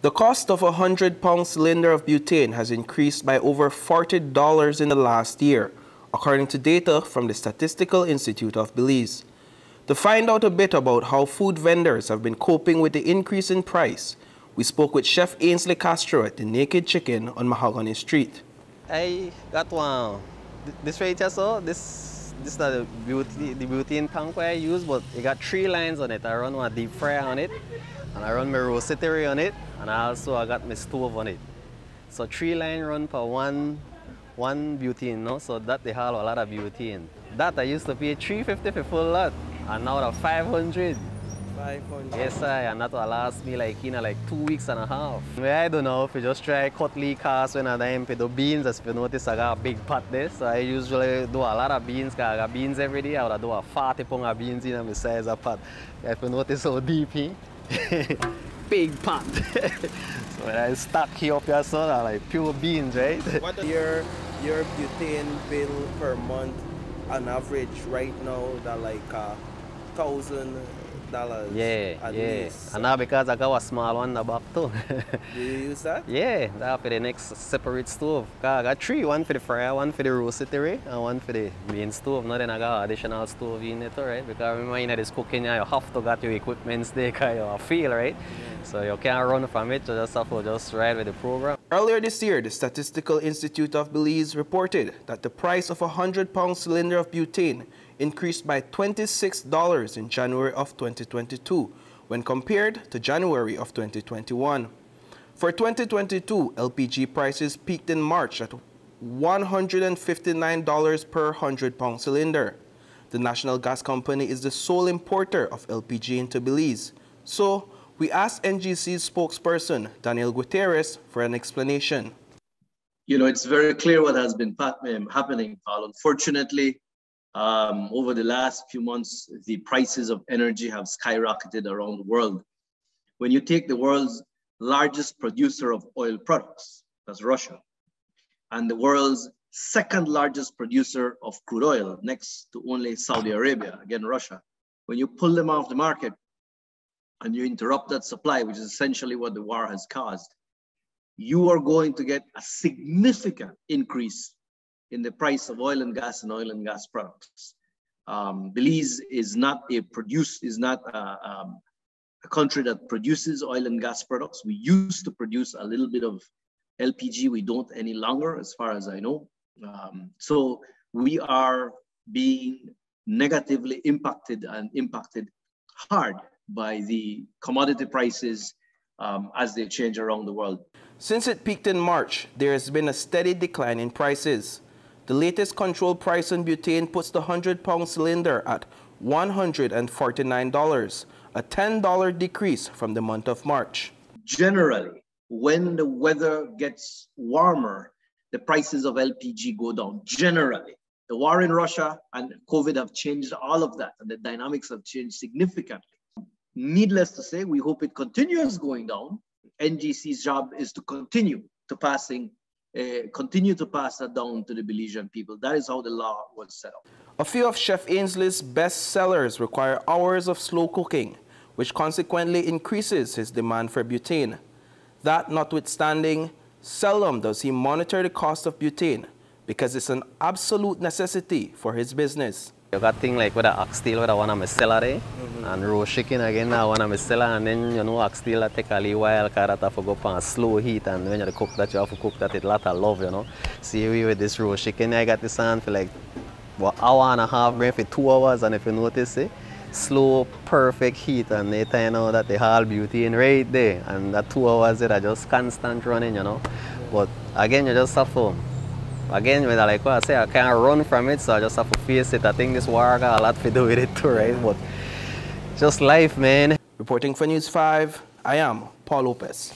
The cost of a 100-pound cylinder of butane has increased by over $40 in the last year, according to data from the Statistical Institute of Belize. To find out a bit about how food vendors have been coping with the increase in price, we spoke with Chef Ainsley Castro at the Naked Chicken on Mahogany Street. I got one. This right here, so this is the butane tank where I use, but it got 3 lines on it. I run one deep fryer on it, and I run my roastery on it, and I got my stove on it. So 3 line run per one butane, no? So that they have a lot of butane. That I used to pay $350 for full lot, and now the 500. 500. Yes, and that will last me like 2 weeks and a half. I don't know if you just try cutlery cast when I do beans. As if you notice, I got a big pot there. So I usually do a lot of beans, because I got beans every day. I would do a 40 pound of beans in my size of pot. If you notice how deep he, big pot. So when I stack here up here, so I like pure beans, right? What is your butane bill per month on average right now? That like $1,000 at least. And now because I got a small one in the back too. Do you use that? Yeah, that for the next separate stove. I got 3, one for the fryer, one for the roastery, and one for the main stove. Now then I got additional stove in it, right? Because remember in this cooking, you have to get your equipment there because you feel, right? Yeah. So you can't run from it, you just have to just ride with the program. Earlier this year, the Statistical Institute of Belize reported that the price of a 100-pound cylinder of butane increased by $26 in January of 2022 when compared to January of 2021. For 2022, LPG prices peaked in March at $159 per 100-pound cylinder. The National Gas Company is the sole importer of LPG into Belize. So, we asked NGC's spokesperson, Daniel Gutierrez, for an explanation. You know, it's very clear what has been happening, Paul. Unfortunately, over the last few months, the prices of energy have skyrocketed around the world. When you take the world's largest producer of oil products, that's Russia, and the world's second largest producer of crude oil, next to only Saudi Arabia, again, Russia, when you pull them off the market and you interrupt that supply, which is essentially what the war has caused, you are going to get a significant increase in the price of oil and gas products. Belize is not a country that produces oil and gas products. We used to produce a little bit of LPG. We don't any longer, as far as I know. So we are being negatively impacted hard by the commodity prices as they change around the world. Since it peaked in March, there has been a steady decline in prices. The latest control price on butane puts the 100-pound cylinder at $149, a $10 decrease from the month of March. Generally, when the weather gets warmer, the prices of LPG go down. Generally, the war in Russia and COVID have changed all of that, and the dynamics have changed significantly. Needless to say, we hope it continues going down. NGC's job is to continue to pass that down to the Belizean people. That is how the law was set up. A few of Chef Ainsley's best sellers require hours of slow cooking, which consequently increases his demand for butane. That notwithstanding, seldom does he monitor the cost of butane because it's an absolute necessity for his business. You got things like with the oxtail, with the one I'm a seller there, and roast chicken again, that one I'm a seller, and then you know oxtail that take a little while, because that have to go on slow heat, and when you cook that, you have to cook that with a lot of love, you know. See, with this roast chicken, I got this on for like an hour and a half, maybe for 2 hours, and if you notice it, slow, perfect heat, and they tell you know that they have butane right there, and that 2 hours there are just constant running, you know. But again, you just have to. Again, like what I say, I can't run from it, so I just have to face it. I think this war got a lot to do with it too, right? But just life, man. Reporting for News 5, I am Paul Lopez.